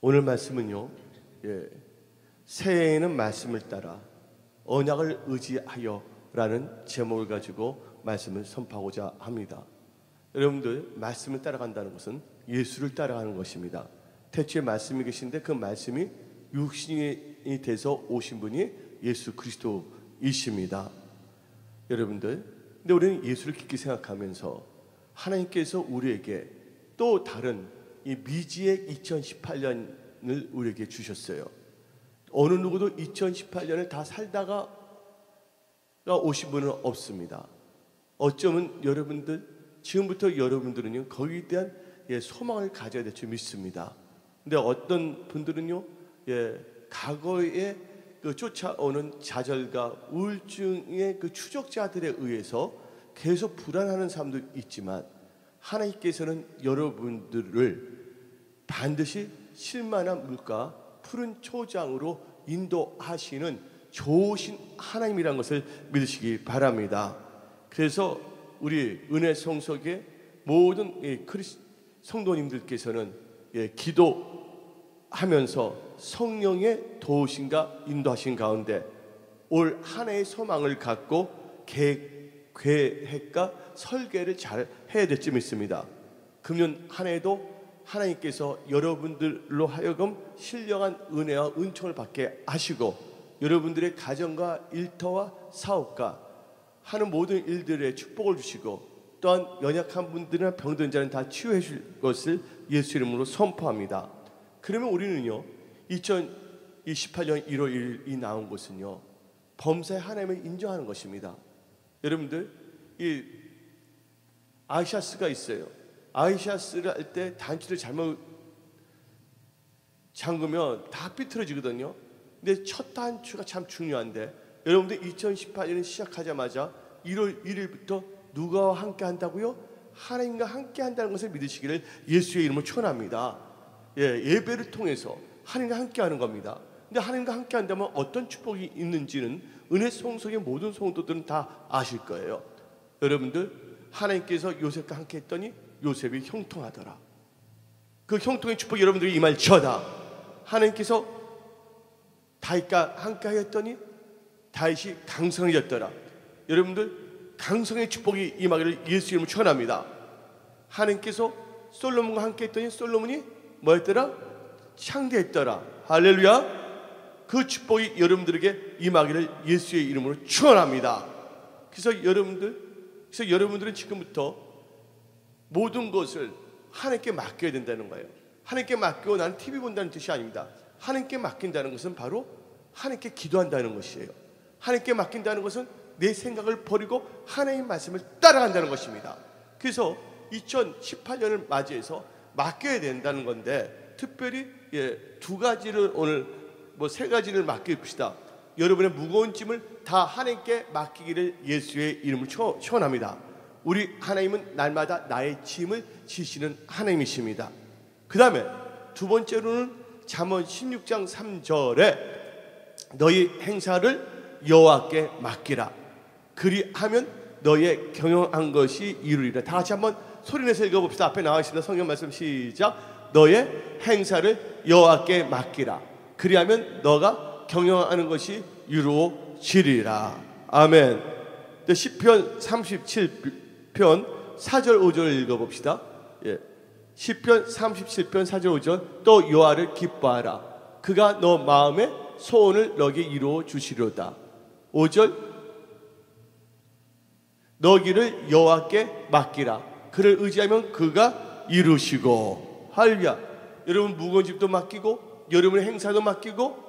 오늘 말씀은요, 새해에는 말씀을 따라 언약을 의지하여 라는 제목을 가지고 말씀을 선포하고자 합니다. 여러분들, 말씀을 따라간다는 것은 예수를 따라가는 것입니다. 태초에 말씀이 계신데 그 말씀이 육신이 돼서 오신 분이 예수 그리스도이십니다. 여러분들, 근데 우리는 예수를 깊게 생각하면서 하나님께서 우리에게 또 다른 이 미지의 2018년을 우리에게 주셨어요. 어느 누구도 2018년을 다 살다가 오신 분은 없습니다. 어쩌면 여러분들, 지금부터 여러분들은요, 거기에 대한 소망을 가져야 될 줄 믿습니다. 근데 어떤 분들은요, 과거에 그 쫓아오는 좌절과 우울증의 그 추적자들에 의해서 계속 불안하는 사람도 있지만, 하나님께서는 여러분들을 반드시 쉴만한 물가 푸른 초장으로 인도하시는 좋으신 하나님이라는 것을 믿으시기 바랍니다. 그래서 우리 은혜 성석의 모든 성도님들께서는 기도하면서 성령의 도우심과 인도하신 가운데 올 한 해의 소망을 갖고 계획과 설계를 잘 해야 될지 믿습니다. 금년 한 해도 하나님께서 여러분들로 하여금 신령한 은혜와 은총을 받게 하시고, 여러분들의 가정과 일터와 사업과 하는 모든 일들에 축복을 주시고, 또한 연약한 분들이나 병든 자는 다 치유해 줄 것을 예수 이름으로 선포합니다. 그러면 우리는요, 2018년 1월 1일이 나온 것은요, 범사의 하나님을 인정하는 것입니다. 여러분들, 이 아이샤스가 있어요. 아이샤스를 할 때 단추를 잘못 잠그면 다 삐뚤어지거든요. 근데 첫 단추가 참 중요한데, 여러분들 2018년을 시작하자마자 1월 1일부터 누가와 함께 한다고요? 하나님과 함께 한다는 것을 믿으시기를 예수의 이름으로 축원합니다. 예배를 통해서 하나님과 함께 하는 겁니다. 근데 하나님과 함께 한다면 어떤 축복이 있는지는 은혜 성속의 모든 성도들은 다 아실 거예요. 여러분들, 하나님께서 요셉과 함께 했더니 요셉이 형통하더라. 그 형통의 축복이 여러분들이 임할지어다. 하나님께서 다윗과 함께 하였더니 다윗이 강성해졌더라. 여러분들, 강성의 축복이 임하기를 예수 이름으로 축원합니다. 하나님께서 솔로몬과 함께 했더니 솔로몬이 뭐였더라? 창대했더라. 할렐루야. 그 축복이 여러분들에게 임하기를 예수의 이름으로 축원합니다. 그래서 여러분들은 지금부터 모든 것을 하나님께 맡겨야 된다는 거예요. 하나님께 맡기고 나는 TV 본다는 뜻이 아닙니다. 하나님께 맡긴다는 것은 바로 하나님께 기도한다는 것이에요. 하나님께 맡긴다는 것은 내 생각을 버리고 하나님의 말씀을 따라간다는 것입니다. 그래서 2018년을 맞이해서 맡겨야 된다는 건데, 특별히 두 가지를 오늘 세 가지를 맡깁시다. 여러분의 무거운 짐을 다 하나님께 맡기기를 예수의 이름으로 축원합니다. 우리 하나님은 날마다 나의 짐을 지시는 하나님이십니다. 그 다음에 두 번째로는 잠언 16장 3절에 너희 행사를 여호와께 맡기라. 그리하면 너의 경영한 것이 이루리라. 다 같이 한번 소리내서 읽어봅시다. 앞에 나와 있습니다. 성경 말씀 시작. 너의 행사를 여호와께 맡기라. 그리하면 너가 경영하는 것이 이루어지리라. 아멘. 시편 37편 4절 5절 읽어봅시다. 시편 37편 4절 5절. 또 여호와를 기뻐하라. 그가 너 마음의 소원을 너에게 이루어 주시리로다. 5절. 너 길을 여호와께 맡기라. 그를 의지하면 그가 이루시고. 할렐루야. 여러분 무거운 집도 맡기고, 여러분의 행사도 맡기고,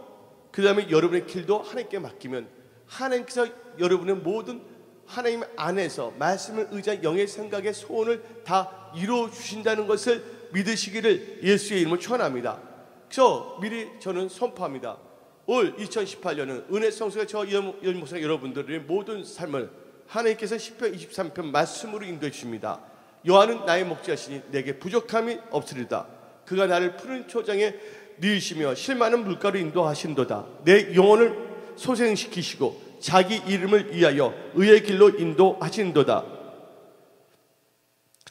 그 다음에 여러분의 길도 하나님께 맡기면 하나님께서 여러분의 모든 하나님 안에서 말씀을 의지한 영의 생각의 소원을 다 이루어 주신다는 것을 믿으시기를 예수의 이름으로 축원합니다. 그래서 미리 저는 선포합니다. 올 2018년은 은혜 성수가 저 연목사 여러분들의 모든 삶을 하나님께서 시편 23편 말씀으로 인도해 주십니다. 여호와는 나의 목자시니 내게 부족함이 없으리다. 그가 나를 푸른 초장에 누이시며 쉴만한 물가로 인도하신도다. 내 영혼을 소생시키시고 자기 이름을 위하여 의의 길로 인도하신도다.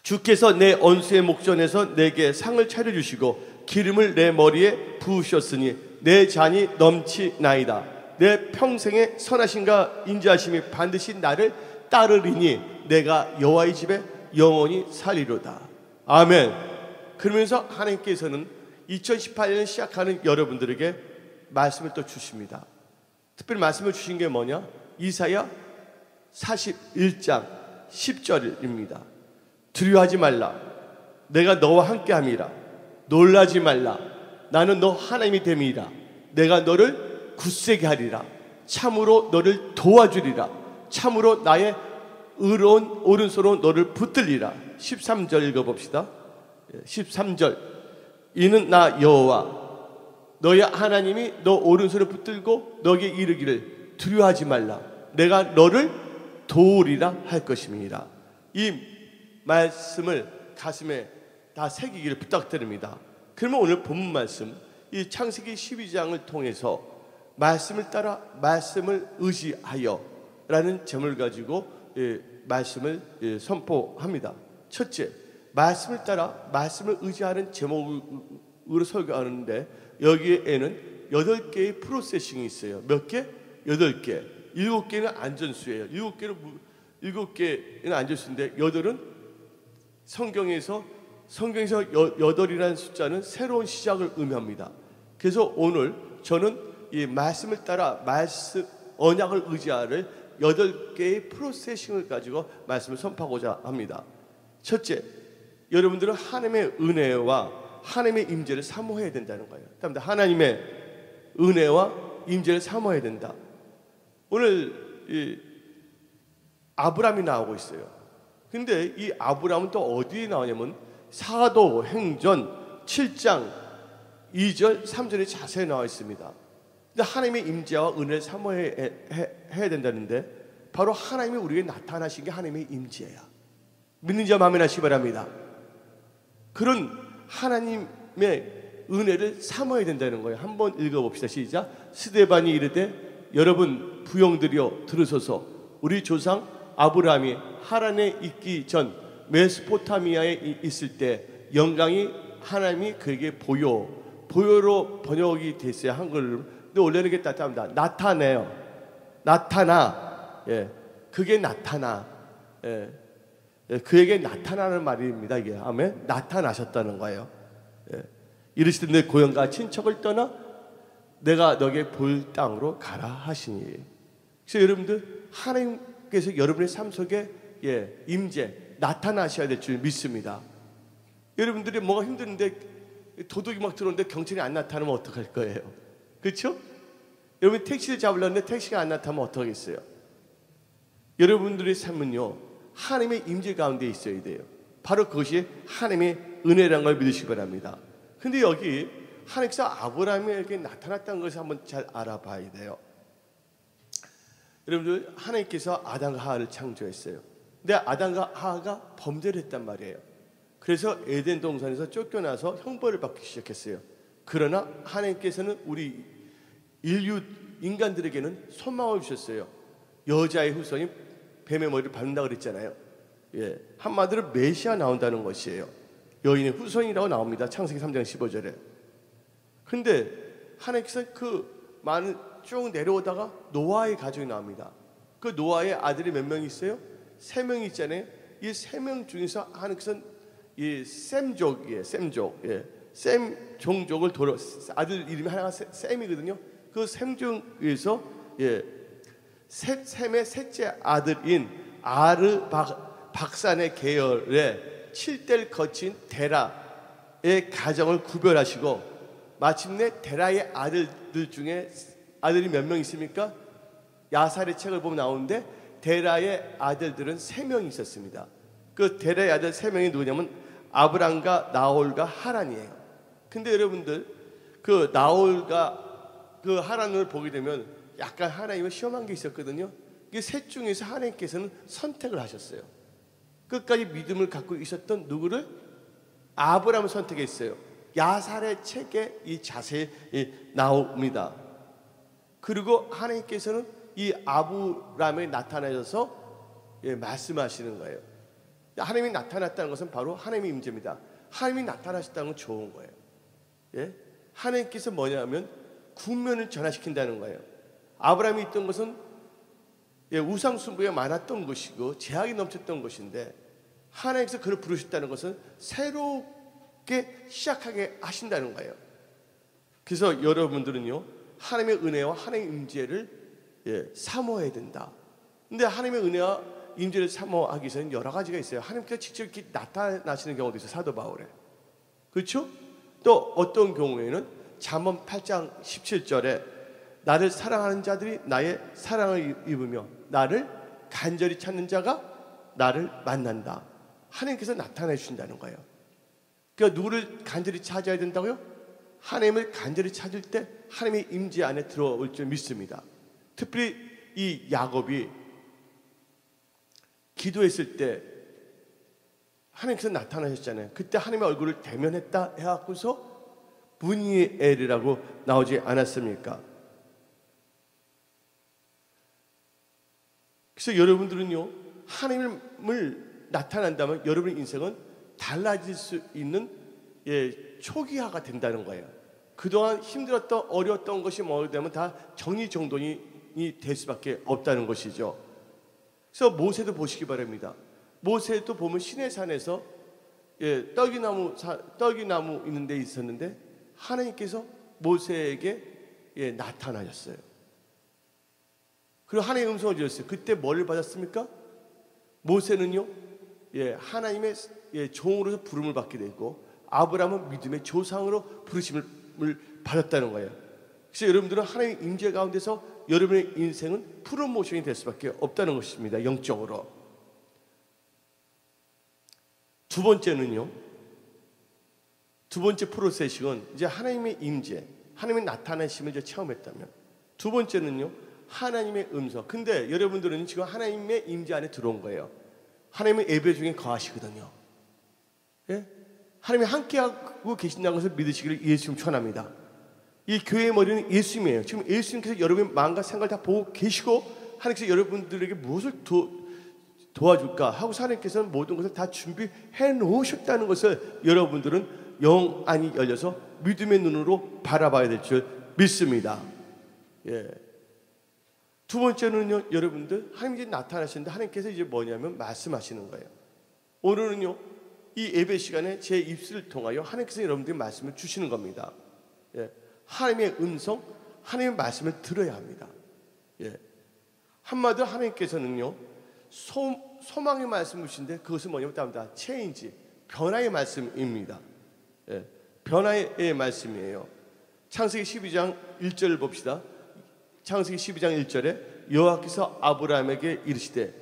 주께서 내 언수의 목전에서 내게 상을 차려주시고 기름을 내 머리에 부으셨으니 내 잔이 넘치나이다. 내 평생의 선하심과 인자하심이 반드시 나를 따르리니 내가 여호와의 집에 영원히 살리로다. 아멘. 그러면서 하나님께서는 2018년 시작하는 여러분들에게 말씀을 또 주십니다. 특별히 말씀을 주신 게 뭐냐? 이사야 41장 10절입니다. 두려워하지 말라. 내가 너와 함께함이라. 놀라지 말라. 나는 너 하나님이 됨이라. 내가 너를 굳세게 하리라. 참으로 너를 도와주리라. 참으로 나의 의로운 오른손으로 너를 붙들리라. 13절 읽어봅시다. 13절. 이는 나 여호와 너의 하나님이 너 오른손을 붙들고 너에게 이르기를 두려워하지 말라. 내가 너를 도우리라 할 것임이니라. 이 말씀을 가슴에 다 새기기를 부탁드립니다. 그러면 오늘 본문 말씀 이 창세기 12장을 통해서 말씀을 따라 말씀을 의지하여 라는 제목을 가지고 말씀을 선포합니다. 첫째, 말씀을 따라 말씀을 의지하는 제목으로 설교하는데 여기에는 8개의 프로세싱이 있어요. 몇 개? 8개. 7개는 안전수예요. 7개는 안전수인데 8은 성경에서 8이라는 숫자는 새로운 시작을 의미합니다. 그래서 오늘 저는 이 말씀을 따라 언약을 의지하를 8개의 프로세싱을 가지고 말씀을 선포하고자 합니다. 첫째, 여러분들은 하나님의 은혜와 하나님의 임재를 사모해야 된다는 거예요. 하나님의 은혜와 임재를 사모해야 된다. 오늘 이 아브라함이 나오고 있어요. 근데 이 아브라함은 또 어디에 나오냐면 사도행전 7장 2절 3절에 자세히 나와 있습니다. 근데 하나님의 임재와 은혜를 사모해야 된다는데 바로 하나님이 우리에게 나타나신 게 하나님의 임재야. 믿는 자 아멘 하시기 바랍니다. 그런 하나님의 은혜를 사모해야 된다는 거예요. 한번 읽어봅시다. 시작. 스데반이 이르되 여러분 부용들이여 들으소서. 우리 조상 아브라함이 하란에 있기 전 메소포타미아에 있을 때 영광이 하나님이 그에게 보여로 번역이 됐어요. 한글로. 근데 원래는 이게 따뜻합니다. 나타나. 예, 그게 나타나. 예. 그에게 나타나는 말입니다. 이게 아멘. 나타나셨다는 거예요. 예. 이르시되 내 고향과 친척을 떠나 내가 너에게 볼 땅으로 가라 하시니. 그래서 여러분들 하나님께서 여러분의 삶 속에 임재 나타나셔야 될 줄 믿습니다. 여러분들이 뭐가 힘드는데 도둑이 막 들어오는데 경찰이 안 나타나면 어떡할 거예요? 그렇죠? 여러분 택시를 잡으려는데 택시가 안 나타나면 어떡하겠어요? 여러분들의 삶은요 하나님의 임재 가운데 있어야 돼요. 바로 그것이 하나님의 은혜라는 걸 믿으시기 바랍니다. 근데 여기 하나님께서 아브라함에게 나타났다는 것을 한번 잘 알아봐야 돼요. 여러분들 하나님께서 아담과 하와를 창조했어요. 근데 아담과 하와가 범죄를 했단 말이에요. 그래서 에덴 동산에서 쫓겨나서 형벌을 받기 시작했어요. 그러나 하나님께서는 우리 인간들에게는 소망을 주셨어요. 여자의 후손이 뱀의 머리를 밟는다 그랬잖아요. 예, 한마디로 메시아 나온다는 것이에요. 여인의 후손이라고 나옵니다. 창세기 3장 15절에. 근데 하나님께서 그 많은 쭉 내려오다가 노아의 가족이 나옵니다. 그 노아의 아들이 몇 명 있어요? 3명 있잖아요. 이 3명 중에서 하나님께서 이 셈족이에요. 셈족. 예. 셈 종족을 아들 이름이 하나가 셈이거든요. 그 셈족에서 셈의 셋째 아들인 박산의 계열의 7대를 거친 데라의 가정을 구별하시고 마침내 데라의 아들들 중에 아들이 몇 명 있습니까? 야살의 책을 보면 나오는데 데라의 아들들은 3명이 있었습니다. 그 데라의 아들 3명이 누구냐면 아브람과 나홀과 하란이에요. 근데 여러분들 그 나홀과 그 하란을 보게 되면 약간 하나님을 시험한 게 있었거든요. 이 셋 중에서 하나님께서는 선택을 하셨어요. 끝까지 믿음을 갖고 있었던 누구를? 아브람을 선택했어요. 야살의 책에 이 자세히 나옵니다. 그리고 하나님께서는 이 아브람에 나타나셔서 말씀하시는 거예요. 하나님이 나타났다는 것은 바로 하나님의 임재입니다. 하나님이 나타나셨다는 건 좋은 거예요. 예? 하나님께서 뭐냐면 국면을 전환시킨다는 거예요. 아브라함이 있던 것은 우상 숭배가 많았던 것이고 제약이 넘쳤던 것인데 하나님께서 그를 부르셨다는 것은 새롭게 시작하게 하신다는 거예요. 그래서 여러분들은요, 하나님의 은혜와 하나님의 임재를 사모해야 된다. 근데 하나님의 은혜와 임재를 사모하기 위해서는 여러 가지가 있어요. 하나님께서 직접 이렇게 나타나시는 경우도 있어요. 사도 바울에. 그렇죠? 또 어떤 경우에는 잠언 8장 17절에 나를 사랑하는 자들이 나의 사랑을 입으며 나를 간절히 찾는 자가 나를 만난다. 하나님께서 나타내 주신다는 거예요. 그러니까 누구를 간절히 찾아야 된다고요? 하나님을 간절히 찾을 때 하나님의 임재 안에 들어올 줄 믿습니다. 특별히 이 야곱이 기도했을 때 하나님께서 나타나셨잖아요. 그때 하나님의 얼굴을 대면했다 해갖고서 무니엘이라고 나오지 않았습니까? 그래서 여러분들은요, 하나님을 나타난다면 여러분의 인생은 달라질 수 있는 초기화가 된다는 거예요. 그동안 힘들었던 어려웠던 것이 뭐가 되면 다 정리정돈이 될 수밖에 없다는 것이죠. 그래서 모세도 보시기 바랍니다. 모세도 보면 시내산에서 떡이나무 있는 데 있었는데 하나님께서 모세에게 나타나셨어요. 그리고 하나님의 음성을 들었어요. 그때 뭐를 받았습니까? 모세는요, 하나님의 종으로서 부름을 받게 되고 아브라함은 믿음의 조상으로 부르심을 받았다는 거예요. 그래서 여러분들은 하나님의 임재 가운데서 여러분의 인생은 프로모션이 될 수밖에 없다는 것입니다. 영적으로. 두 번째는요, 두 번째 프로세싱은 이제 하나님의 임재, 하나님의 나타나심을 이제 체험했다면, 두 번째는요, 하나님의 음성. 근데 여러분들은 지금 하나님의 임재 안에 들어온 거예요. 하나님의 예배 중에 거하시거든요. 하나님이 함께하고 계신다는 것을 믿으시기를 예수님 축원합니다. 이 교회의 머리는 예수님이에요. 지금 예수님께서 여러분의 마음과 생각을 다 보고 계시고 하나님께서 여러분들에게 무엇을 도와줄까 하고 하나님께서는 모든 것을 다 준비해 놓으셨다는 것을 여러분들은 영 안이 열려서 믿음의 눈으로 바라봐야 될 줄 믿습니다. 두 번째는요, 여러분들 하나님께서 나타나시는데 하나님께서 이제 뭐냐면 말씀하시는 거예요. 오늘은요, 이 예배 시간에 제 입술을 통하여 하나님께서 여러분들에게 말씀을 주시는 겁니다. 하나님의 음성, 하나님의 말씀을 들어야 합니다. 한마디로 하나님께서는요, 소망의 말씀이신데 그것은 뭐냐면 다 체인지, 변화의 말씀입니다. 변화의 말씀이에요. 창세기 12장 1절을 봅시다. 창세기 12장 1절에 여호와께서 아브라함에게 이르시되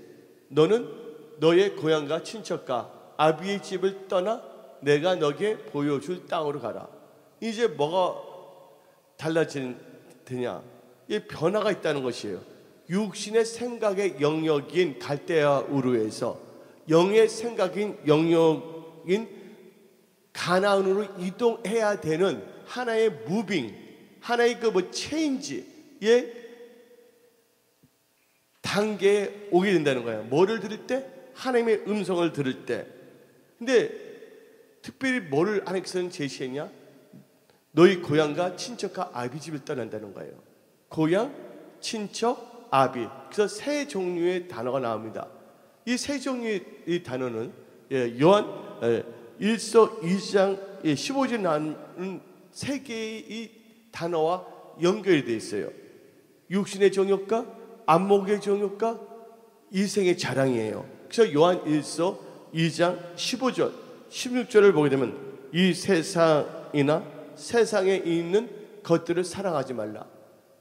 너는 너의 고향과 친척과 아비의 집을 떠나 내가 너에게 보여줄 땅으로 가라. 이제 뭐가 달라지느냐? 이 변화가 있다는 것이에요. 육신의 생각의 영역인 갈대아 우르에서 영의 생각인 영역인 가나안으로 이동해야 되는 하나의 무빙, 하나의 체인지의 단계에 오게 된다는 거예요. 뭐를 들을 때? 하나님의 음성을 들을 때. 근데 특별히 뭐를 하나님께서는 제시했냐? 너희 고향과 친척과 아비 집을 떠난다는 거예요. 고향, 친척, 아비. 그래서 세 종류의 단어가 나옵니다. 이 세 종류의 이 단어는 요한 1서 2장 15절에 나오는 세 개의 이 단어와 연결이 되어 있어요. 육신의 정욕과 안목의 정욕과 이생의 자랑이에요. 그래서 요한 1서 2장 15절 16절을 보게 되면 이 세상이나 세상에 있는 것들을 사랑하지 말라.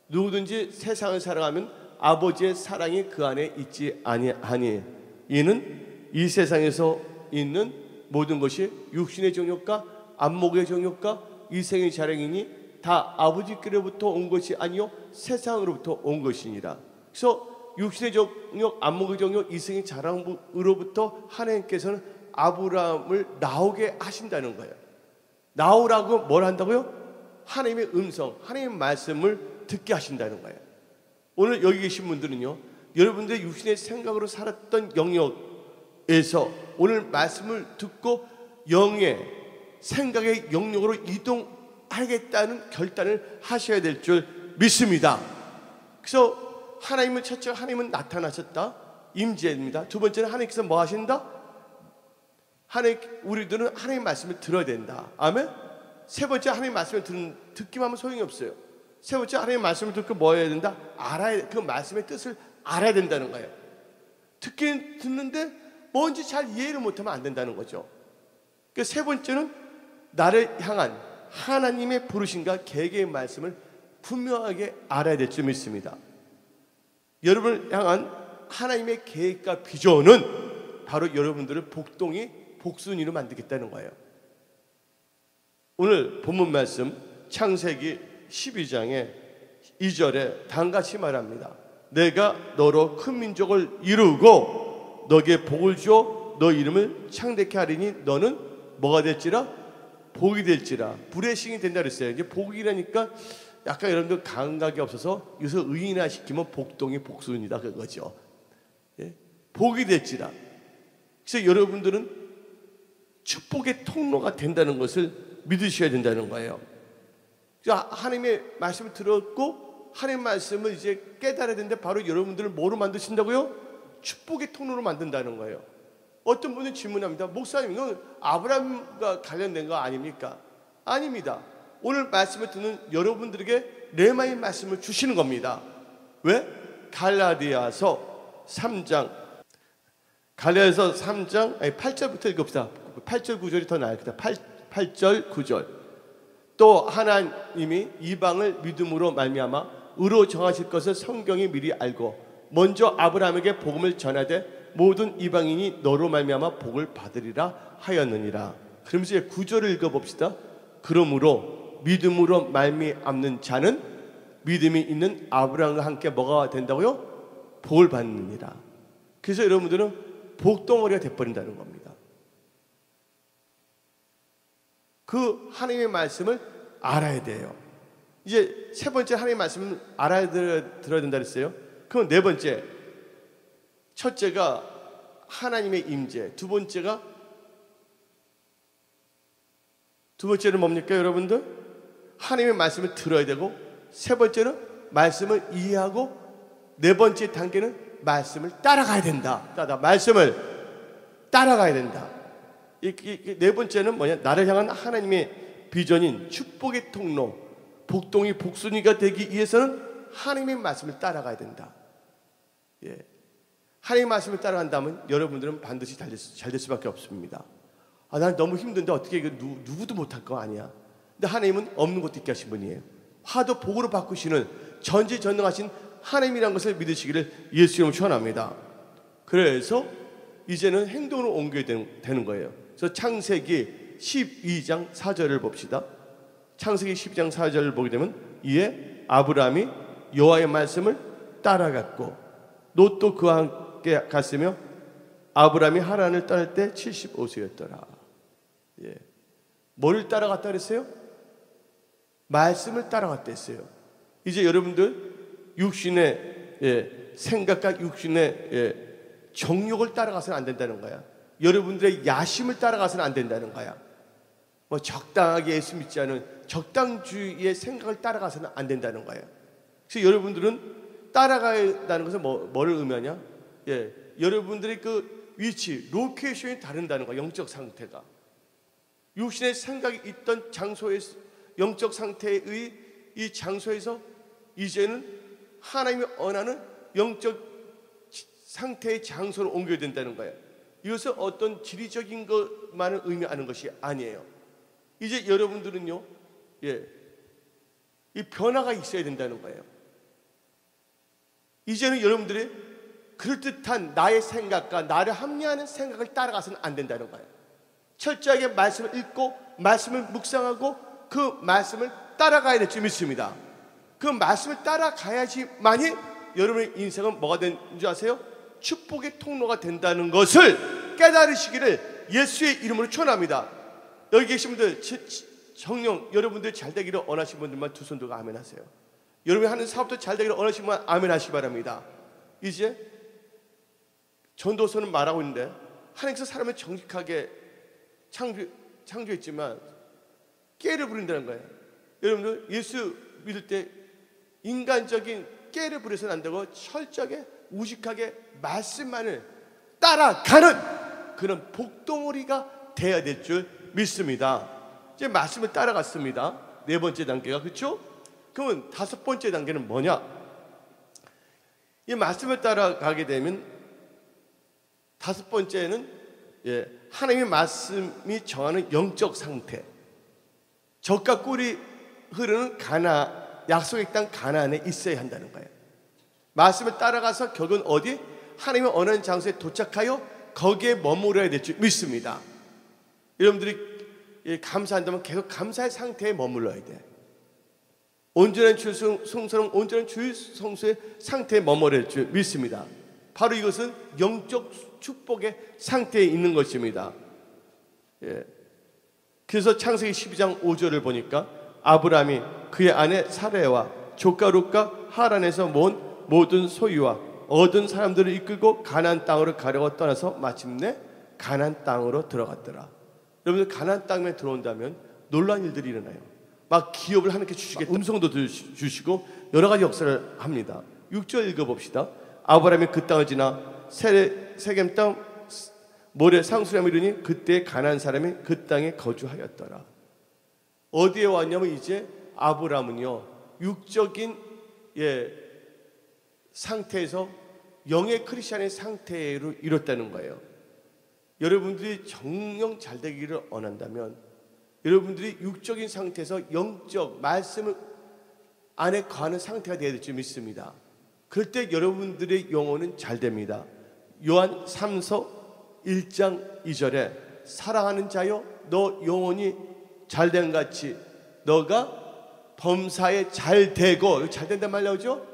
누구든지 세상을 사랑하면 아버지의 사랑이 그 안에 있지 아니하니 이는 이 세상에서 있는 모든 것이 육신의 정욕과 안목의 정욕과 이생의 자랑이니 다 아버지께로부터 온 것이 아니요 세상으로부터 온 것이니라. 그래서 육신의 정욕, 안목의 정욕, 이생의 자랑으로부터 하나님께서는 아브라함을 나오게 하신다는 거예요. 나오라고 뭘 한다고요? 하나님의 음성, 하나님의 말씀을 듣게 하신다는 거예요. 오늘 여기 계신 분들은요, 여러분들의 육신의 생각으로 살았던 영역에서 오늘 말씀을 듣고 영의 생각의 영역으로 알겠다는 결단을 하셔야 될 줄 믿습니다. 그래서 하나님은 첫째, 하나님은 나타나셨다, 임재입니다. 두 번째는 하나님께서 뭐 하신다? 우리들은 하나님 말씀을 들어야 된다. 아멘. 세 번째, 하나님 말씀을 듣기만 하면 소용이 없어요. 세 번째, 하나님 말씀을 듣고 뭐 해야 된다? 그 말씀의 뜻을 알아야 된다는 거예요. 듣긴 듣는데 뭔지 잘 이해를 못하면 안 된다는 거죠. 그 세 번째는 나를 향한 하나님의 부르심과 계획의 말씀을 분명하게 알아야 될 줄 믿습니다. 여러분을 향한 하나님의 계획과 비전은 바로 여러분들을 복순이로 만들겠다는 거예요. 오늘 본문 말씀 창세기 12장의 2절에 다음같이 말합니다. 내가 너로 큰 민족을 이루고 너에게 복을 주어 너 이름을 창대케 하리니 너는 뭐가 될지라? 복이 될지라. 브레싱이 된다 그랬어요. 이제 복이라니까 약간 여러분들 감각이 없어서 여기서 의인화 시키면 복동이 복순이다 그거죠. 예? 복이 될지라. 그래서 여러분들은 축복의 통로가 된다는 것을 믿으셔야 된다는 거예요. 하나님의 말씀을 들었고 하나님의 말씀을 이제 깨달아야 되는데 바로 여러분들을 뭐로 만드신다고요? 축복의 통로로 만든다는 거예요. 어떤 분은 질문합니다. 목사님, 이건 아브라함과 관련된 거 아닙니까? 아닙니다. 오늘 말씀을 듣는 여러분들에게 레마의 말씀을 주시는 겁니다. 왜? 갈라디아서 3장 8절부터 읽읍시다. 8절 9절이 더 나을까요? 8절 9절. 또 하나님이 이방을 믿음으로 말미암아 의로 정하실 것을 성경이 미리 알고 먼저 아브라함에게 복음을 전하되 모든 이방인이 너로 말미암아 복을 받으리라 하였느니라. 그러면서 9절을 읽어봅시다. 그러므로 믿음으로 말미암는 자는 믿음이 있는 아브라함과 함께 뭐가 된다고요? 복을 받느니라. 그래서 여러분들은 복덩어리가 돼버린다는 겁니다. 그 하나님의 말씀을 알아야 돼요. 이제 세 번째 하나님의 말씀을 들어야 된다 그랬어요. 그럼 네 번째, 첫째가 하나님의 임재, 두 번째는 뭡니까 여러분들? 하나님의 말씀을 들어야 되고, 세 번째는 말씀을 이해하고, 네 번째 단계는 말씀을 따라가야 된다. 말씀을 따라가야 된다. 네 번째는 뭐냐? 나를 향한 하나님의 비전인 축복의 통로, 복동이 복순이가 되기 위해서는 하나님의 말씀을 따라가야 된다. 예. 하나님의 말씀을 따라간다면 여러분들은 반드시 잘 될 수밖에 없습니다. 난 너무 힘든데 어떻게 이거 누구도 못할 거 아니야. 근데 하나님은 없는 것도 있게 하신 분이에요. 화도 복으로 바꾸시는 전지전능하신 하나님이라는 것을 믿으시기를 예수 이름으로 축원합니다. 그래서 이제는 행동으로 옮겨야 되는 거예요. 그래서 창세기 12장 4절을 봅시다. 창세기 12장 4절을 보게 되면 이에 아브라함이 여호와의 말씀을 따라갔고 롯도 그와 함께 갔으며 아브라함이 하란을 떠날 때 75세였더라. 예. 뭐를 따라갔다 그랬어요? 말씀을 따라갔다 했어요. 이제 여러분들 육신의 생각과 육신의 정욕을 따라가서는 안 된다는 거야. 여러분들의 야심을 따라가서는 안 된다는 거야. 뭐 적당하게 예수 믿지 않은 적당주의의 생각을 따라가서는 안 된다는 거예요. 그래서 여러분들은 따라가야하는 것은 뭐를 의미하냐? 여러분들의 그 위치, 로케이션이 다른다는 거야. 영적 상태가. 육신의 생각이 있던 장소에서, 영적 상태의 이 장소에서 이제는 하나님이 원하는 영적 상태의 장소로 옮겨야 된다는 거예요. 이것은 어떤 지리적인 것만을 의미하는 것이 아니에요. 이제 여러분들은요, 이 변화가 있어야 된다는 거예요. 이제는 여러분들이 그럴듯한 나의 생각과 나를 합리화하는 생각을 따라가서는 안 된다는 거예요. 철저하게 말씀을 읽고 말씀을 묵상하고 그 말씀을 따라가야 될 줄 믿습니다. 그 말씀을 따라가야지만이 여러분의 인생은 뭐가 되는 줄 아세요? 축복의 통로가 된다는 것을 깨달으시기를 예수의 이름으로 축원합니다. 여기 계신 분들 정령 여러분들 잘 되기를 원하시는 분들만 두 손 들고 아멘 하세요. 여러분이 하는 사업도 잘 되기를 원하시는 분만 아멘 하시기 바랍니다. 이제 전도서는 말하고 있는데 하나님께서 사람을 정직하게 창조했지만 깨를 부린다는 거예요. 여러분들 예수 믿을 때 인간적인 깨를 부려서는 안 되고 철저하게 우직하게 말씀만을 따라가는 그런 복덩어리가 돼야 될 줄 믿습니다. 이제 말씀을 따라갔습니다. 네 번째 단계가, 그렇죠? 그러면 다섯 번째 단계는 뭐냐? 이 말씀을 따라가게 되면 다섯 번째는 하나님의 말씀이 정하는 영적 상태, 젖과 꿀이 흐르는 약속의 땅 가나안에 있어야 한다는 거예요. 말씀을 따라가서 결국은 어디? 하나님의 원하는 장소에 도착하여 거기에 머물러야 될 줄 믿습니다. 여러분들이 감사한다면 계속 감사의 상태에 머물러야 돼. 온전한 주 성스러운 온전한 주 성수의 상태에 머물러야 될 줄 믿습니다. 바로 이것은 영적 축복의 상태에 있는 것입니다. 그래서 창세기 12장 5절을 보니까 아브라함이 그의 아내 사레와 조카 룻과 하란에서 모은 모든 소유와 얻은 사람들을 이끌고 가나안 땅으로 가려고 떠나서 마침내 가나안 땅으로 들어갔더라. 여러분들 가나안 땅에 들어온다면 놀라운 일들이 일어나요. 막 기업을 하나님께 주시겠다, 음성도 주시고 여러 가지 역사를 합니다. 6절 읽어봅시다. 아브라함이 그 땅을 지나 세겜 땅 모래 상수람에 이르니 그때 가나안 사람이 그 땅에 거주하였더라. 어디에 왔냐면 이제 아브라함은요 육적인 상태에서 영의 크리스찬의 상태로 이뤘다는 거예요. 여러분들이 정령 잘 되기를 원한다면 여러분들이 육적인 상태에서 영적 말씀을 안에 거하는 상태가 되어야 될 줄 믿습니다. 그럴 때 여러분들의 영혼은 잘 됩니다. 요한 3서 1장 2절에 사랑하는 자여 너 영혼이 잘된 같이 너가 범사에 잘 되고, 여기 잘 된단 말 나오죠?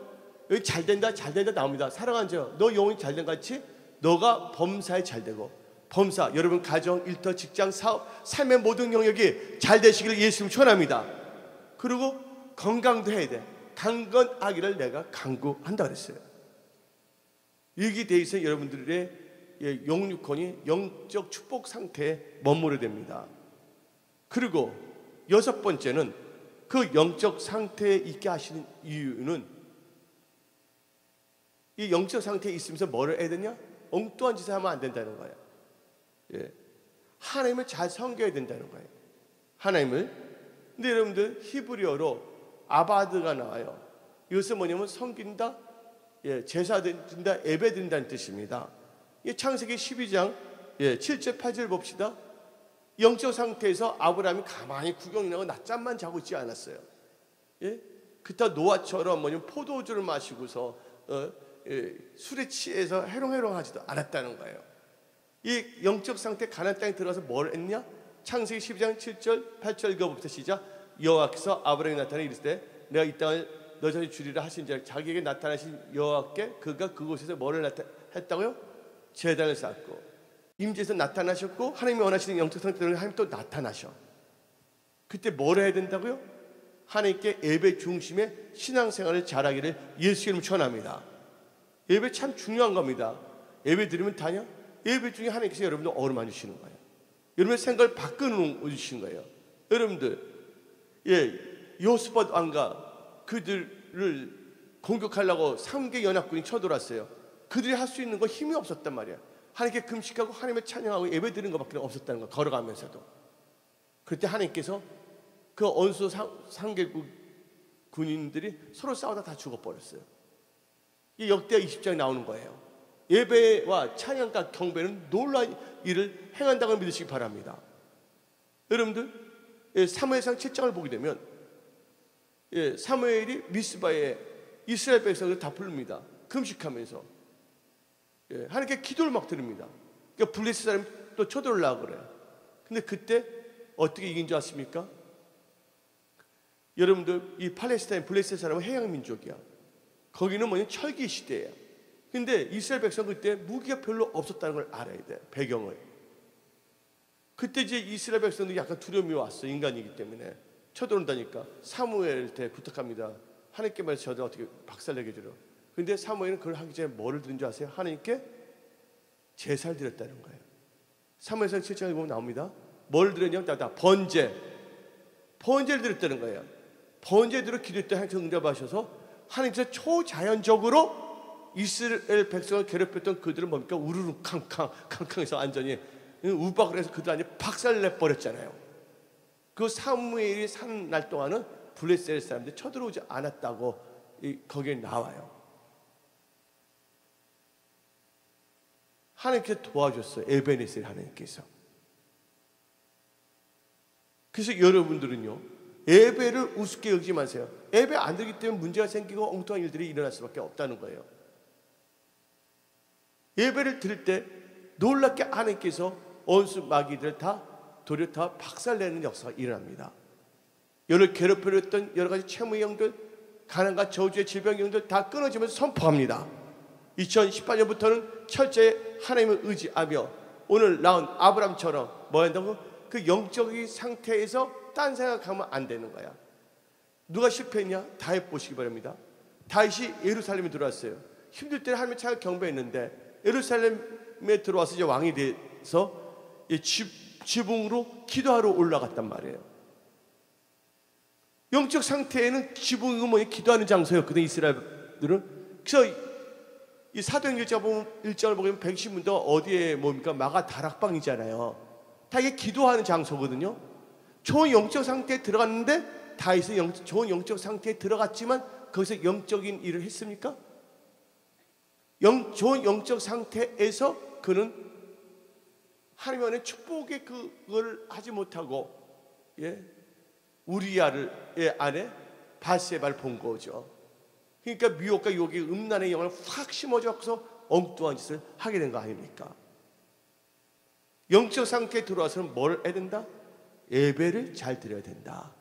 여기 잘 된다 나옵니다. 사랑하는 자여 너 영혼이 잘된 같이 너가 범사에 잘 되고. 범사, 여러분 가정, 일터, 직장, 사업, 삶의 모든 영역이 잘 되시기를 예수님 축원합니다. 그리고 건강도 해야 돼. 강건하기를 내가 간구한다 그랬어요. 이게 돼 있어 여러분들의 영육혼이 영적 축복 상태에 머무르게 됩니다. 그리고 여섯 번째는 그 영적 상태에 있게 하시는 이유는 이 영적 상태에 있으면서 뭐를 해야 되냐? 엉뚱한 짓을 하면 안 된다는 거예요. 하나님을 잘 섬겨야 된다는 거예요. 하나님을. 근데 여러분들 히브리어로 아바드가 나와요. 이것은 뭐냐면 섬긴다, 제사 드린다, 예배 드린다는 뜻입니다. 창세기 12장 7절 8절 봅시다. 영적 상태에서 아브라함이 가만히 구경이나고 낮잠만 자고 있지 않았어요. 그때 노아처럼 뭐냐면 포도주를 마시고서 술에 취해서 해롱해롱하지도 않았다는 거예요. 이 영적 상태 가나안 땅에 들어가서 뭘 했냐? 창세기 12장 7절 8절 읽어봅시다. 시작. 여호와께서 아브라함에게 나타나 이르시되 내가 이 땅을 너 자신이 주리라 하신 자 자기에게 나타나신 여호와께 그가 그곳에서 뭐를 했다고요? 제단을 쌓고 임재에서 나타나셨고 하나님이 원하시는 영적 상태로 하나님 또 나타나셔. 그때 뭘 해야 된다고요? 하나님께 예배 중심의 신앙생활을 잘하기를 예수 이름으로 축원합니다. 예배 참 중요한 겁니다. 예배 드리면 다냐? 예배 중에 하나님께서 여러분들 어루만 주시는 거예요. 여러분의 생각을 바꾸는 주시는 거예요. 여러분들 여호스밧 왕과 그들을 공격하려고 3개 연합군이 쳐들어왔어요. 그들이 할 수 있는 거 힘이 없었단 말이야. 하나님께 금식하고 하나님을 찬양하고 예배 드리는 것밖에 없었다는 거, 걸어가면서도. 그때 하나님께서 그 원수 3개국 군인들이 서로 싸우다 다 죽어버렸어요. 이 역대하 20장에 나오는 거예요. 예배와 찬양과 경배는 놀라운 일을 행한다고 믿으시기 바랍니다. 여러분들 사무엘상 7장을 보게 되면 사무엘이 미스바에 이스라엘 백성을 다 부릅니다. 금식하면서 하나님께 기도를 막 드립니다. 그러니까 블레셋 사람이 또 쳐들어오려고 그래요. 근데 그때 어떻게 이긴 줄 아십니까? 여러분들 이 팔레스타인 블레셋 사람은 해양 민족이야. 거기는 뭐냐 철기 시대예요. 근데 이스라엘 백성 그때 무기가 별로 없었다는 걸 알아야 돼. 배경을. 그때 이제 이스라엘 백성들이 약간 두려움이 왔어. 인간이기 때문에 쳐들어온다니까 사무엘한테 부탁합니다. 하나님께 말해서 저들 어떻게 박살내게 해주려. 근데 사무엘은 그걸 하기 전에 뭐를 드린 줄 아세요? 하나님께 제사를 드렸다는 거예요. 사무엘상 7장에 보면 나옵니다. 뭘 드렸냐면 다 번제를 드렸다는 거예요. 번제대로 기도했더니 하나님께서 응답하셔서 하나님께서 초자연적으로 이스라엘 백성을 괴롭혔던 그들을 뭡니까? 우르르 캉캉해서 완전히 우박을 해서 그들 완전히 박살내버렸잖아요. 그 사무엘이 산 날 동안은 블레셋 사람들이 쳐들어오지 않았다고 거기에 나와요. 하나님께서 도와줬어요. 에베네셀 하나님께서. 그래서 여러분들은요, 예배를 우습게 여기지 마세요. 예배 안 드리기 때문에 문제가 생기고 엉뚱한 일들이 일어날 수밖에 없다는 거예요. 예배를 드릴 때 놀랍게 하나님께서 원수 마귀들 다 도리어 다 박살내는 역사가 일어납니다. 여러분을 괴롭혀했던 여러 가지 채무의 영들, 가난과 저주의 질병의 영들 다 끊어지면서 선포합니다. 2018년부터는 철저히 하나님을 의지하며 오늘 나온 아브람처럼 뭐 한다고? 그 영적인 상태에서 딴 생각하면 안 되는 거야. 누가 실패했냐? 다윗 보시기 바랍니다. 다윗이 예루살렘에 들어왔어요. 힘들 때 하나님의 창을 경배했는데 예루살렘에 들어와서 이제 왕이 돼서 지붕으로 기도하러 올라갔단 말이에요. 영적 상태에는 지붕이 뭐냐? 기도하는 장소였거든, 이스라엘들은. 그래서 이 사도행전 1장을 보면 110문도 어디에 뭡니까? 마가 다락방이잖아요. 다 이게 기도하는 장소거든요. 좋은 영적 상태에 들어갔는데 다윗은 좋은 영적 상태에 들어갔지만 거기서 영적인 일을 했습니까? 좋은 영적 상태에서 그는 하나님 안에 축복의 그걸 하지 못하고 우리야를 안에 바세바를 본 거죠. 그러니까 미혹과 유혹의 음란의 영을 확 심어줘서 엉뚱한 짓을 하게 된 거 아닙니까? 영적 상태에 들어와서는 뭘 해야 된다? 예배를 잘 드려야 된다.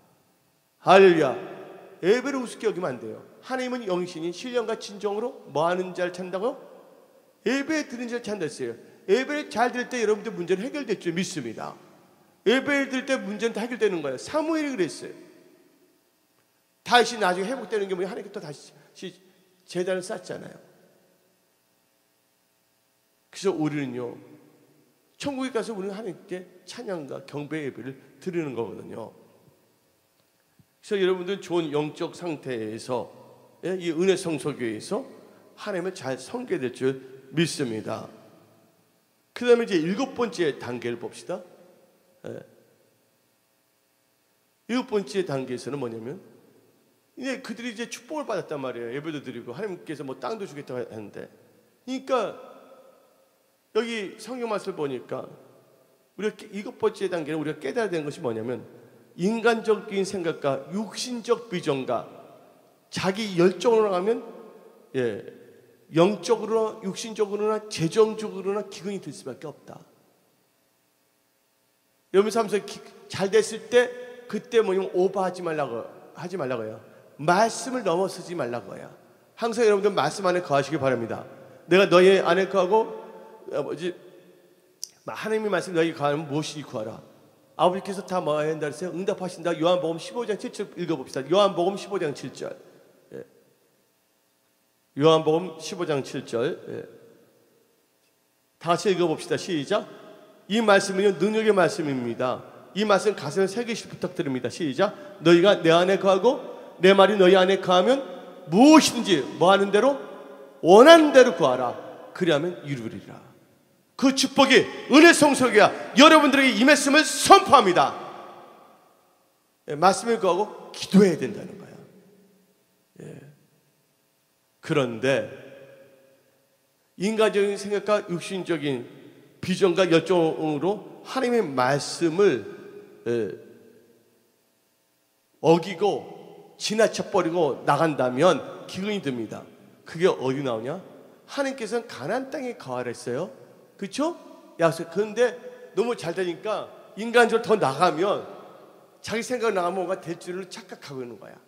할렐루야. 예배를 우습게 여기면 안 돼요. 하나님은 영이시니 신령과 진정으로 뭐하는 자를 찾는다고요? 예배 드리는 자를 찾는다 했어요. 예배를 잘 드릴 때 여러분들 문제는 해결될 줄 믿습니다. 예배를 드릴 때 문제는 다 해결되는 거예요. 사무엘이 그랬어요. 다시 나중에 회복되는 게 뭐냐? 하나님께 또 다시 제단을 쌓잖아요. 그래서 우리는요, 천국에 가서 우리는 하나님께 찬양과 경배 예배를 드리는 거거든요. 그래서 여러분들 좋은 영적 상태에서 이 은혜 성소교회에서 하나님을 잘 섬겨야 될 줄 믿습니다. 그 다음에 이제 7번째 단계를 봅시다. 7번째 단계에서는 뭐냐면 이제 그들이 이제 축복을 받았단 말이에요. 예배도 드리고 하나님께서 뭐 땅도 주겠다고 했는데, 그러니까 여기 성경 말씀을 보니까 우리가 7번째 단계는 우리가 깨달아야 되는 것이 뭐냐면 인간적인 생각과 육신적 비전과 자기 열정으로 가면 영적으로나 육신적으로나 재정적으로나 기근이 될 수밖에 없다. 여러분 삶에서 잘 됐을 때 그때 뭐냐면 오버하지 말라고 해요. 말씀을 넘어서지 말라고 해요. 항상 여러분들 말씀 안에 거하시기 바랍니다. 내가 너희 안에 거하고 하나님의 말씀 너희 거하면 무엇이니 구하라. 아버지께서 다 뭐 해야 한다 그랬어요? 응답하신다. 요한복음 15장 7절 읽어봅시다. 요한복음 15장 7절. 요한복음 15장 7절. 다시 읽어봅시다. 시작. 이 말씀은요 능력의 말씀입니다. 이 말씀 가슴에 새기시 부탁드립니다. 시작. 너희가 내 안에 거하고 내 말이 너희 안에 거하면 무엇이든지 뭐 하는 대로 원하는 대로 구하라. 그리하면 이루리라. 그 축복이 은혜 성소교회가 여러분들에게 임했음을 선포합니다. 말씀을 구하고 기도해야 된다는 거예요. 그런데 인간적인 생각과 육신적인 비전과 열정으로 하나님의 말씀을 어기고 지나쳐버리고 나간다면 기근이 듭니다. 그게 어디 나오냐? 하나님께서는 가나안 땅에 거하라 했어요. 그렇죠? 약속. 그런데 너무 잘 되니까 인간적으로 더 나가면 자기 생각 나가면 뭔가 될 줄을 착각하고 있는 거야.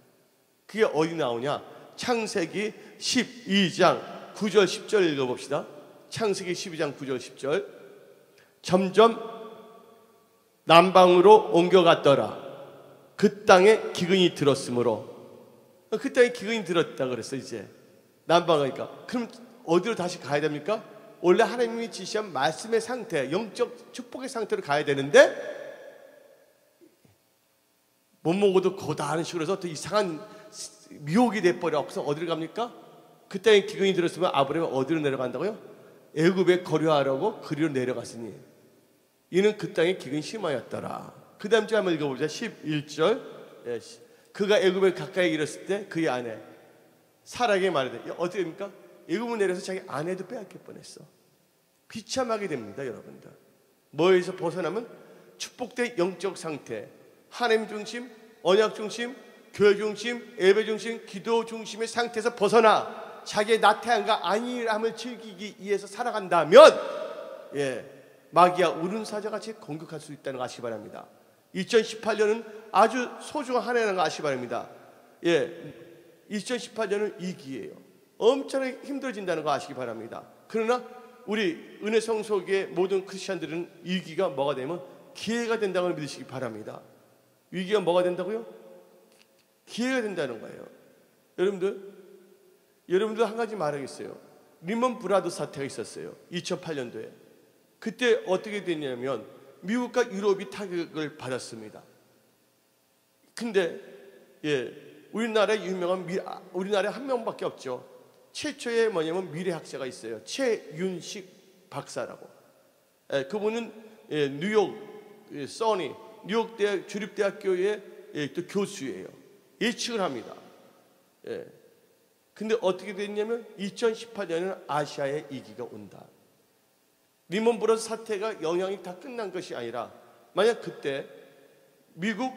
그게 어디 나오냐? 창세기 12장 9절 10절 읽어봅시다. 창세기 12장 9절 10절. 점점 남방으로 옮겨갔더라. 그 땅에 기근이 들었으므로. 그 땅에 기근이 들었다 그랬어. 이제 남방 가니까. 그럼 어디로 다시 가야 됩니까? 원래 하나님이 지시한 말씀의 상태, 영적 축복의 상태로 가야 되는데 못 먹어도 고다하는 식으로 해서 또 이상한 미혹이 돼버려. 그래서 어디를 갑니까? 그 땅에 기근이 들었으면 아브라함은 어디로 내려간다고요? 애굽에 거류하라고 그리로 내려갔으니 이는 그 땅에 기근이 심하였더라. 그 다음 주 한번 읽어보자. 11절. 그가 애굽에 가까이 이르렀을 때 그의 아내 사라에게 말하되, 어떻게 됩니까? 애굽을 내려서 자기 아내도 빼앗길 뻔했어. 비참하게 됩니다, 여러분들. 뭐에서 벗어나면 축복된 영적 상태, 하나님 중심, 언약 중심, 교회 중심, 예배 중심, 기도 중심의 상태에서 벗어나 자기의 나태함과 안일함을 즐기기 위해서 살아간다면 마귀야 우는 사자같이 공격할 수 있다는 거 아시기 바랍니다. 2018년은 아주 소중한 한 해라는 거 아시기 바랍니다. 2018년은 위기예요. 엄청나게 힘들어진다는 거 아시기 바랍니다. 그러나 우리 은혜성소교의 모든 크리스찬들은 위기가 뭐가 되면 기회가 된다고 믿으시기 바랍니다. 위기가 뭐가 된다고요? 기회가 된다는 거예요. 여러분들 한 가지 말하겠어요. 리먼 브라더 사태가 있었어요. 2008년도에. 그때 어떻게 됐냐면 미국과 유럽이 타격을 받았습니다. 근데 우리나라에 유명한 우리나라에 한 명밖에 없죠. 최초의 뭐냐면 미래학자가 있어요. 최윤식 박사라고. 그분은 뉴욕 써니 뉴욕 대학 주립대학교의 또 교수예요. 예측을 합니다. 근데 어떻게 됐냐면 2018년에는 아시아의 위기가 온다. 리먼 브라더스 사태가 영향이 다 끝난 것이 아니라 만약 그때 미국,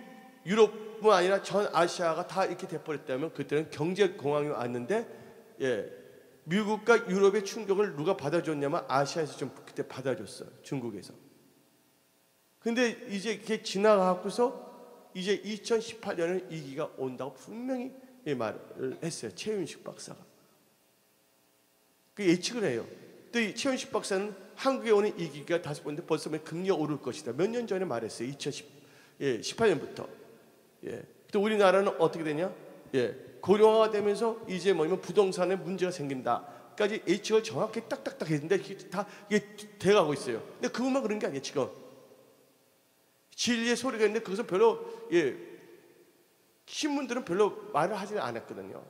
유럽뿐 아니라 전 아시아가 다 이렇게 돼버렸다면 그때는 경제 공황이 왔는데 미국과 유럽의 충격을 누가 받아줬냐면 아시아에서 좀 그때 받아줬어요. 중국에서. 근데 이제 이게 지나가고서 이제 2018년에 위기가 온다고 분명히 말을 했어요. 최윤식 박사가. 그 예측을 해요. 또 이 최윤식 박사는 한국에 오는 위기가 5번인데 벌써 금리가 오를 것이다. 몇 년 전에 말했어요. 2018년부터. 또 우리나라는 어떻게 되냐? 고령화가 되면서 이제 뭐냐면 부동산에 문제가 생긴다까지 예측을 정확히 딱딱딱 했는데 이게 돼가고 있어요. 근데 그것만 그런 게 아니에요. 지금 진리의 소리가 있는데 그것은 별로 신문들은 별로 말을 하지는 않았거든요.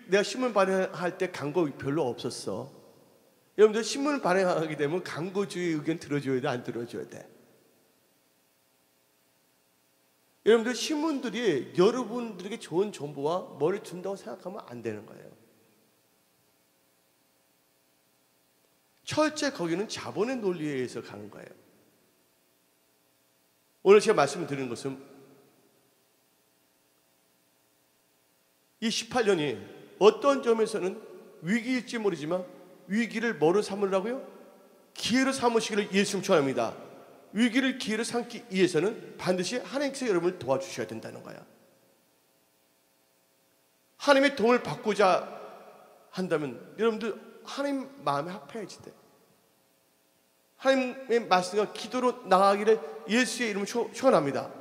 내가 신문 발행할 때 광고 별로 없었어. 여러분들 신문 발행하게 되면 광고주의 의견 들어줘야 돼, 안 들어줘야 돼? 여러분들 신문들이 여러분들에게 좋은 정보와 뭐를 준다고 생각하면 안 되는 거예요. 철저히 거기는 자본의 논리에 의해서 가는 거예요. 오늘 제가 말씀을 드리는 것은 이 18년이 어떤 점에서는 위기일지 모르지만 위기를 뭐로 삼으라고요? 기회로 삼으시기를 예수님 축원합니다. 위기를 기회로 삼기 위해서는 반드시 하나님께서 여러분을 도와주셔야 된다는 거야. 하나님의 도움을 받고자 한다면 여러분들 하나님 마음에 합해야지 돼. 하나님의 말씀과 기도로 나가기를 예수의 이름으로 축원합니다.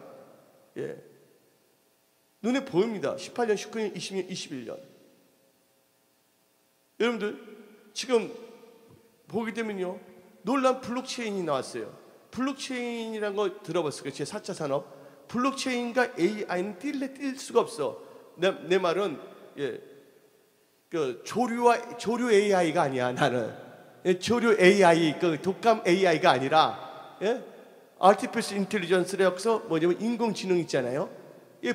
눈에 보입니다. 18년, 19년, 20년, 21년. 여러분들 지금 보게 되면요 놀란 블록체인이 나왔어요. 블록체인이라는 거 들어봤을 거예요. 제 4차 산업. 블록체인과 AI는 뛸 수가 없어. 내 말은 그 조류 AI가 아니야. 나는 조류 AI, 그 독감 AI가 아니라 Artificial Intelligence를 여기서 뭐냐면 인공지능 있잖아요.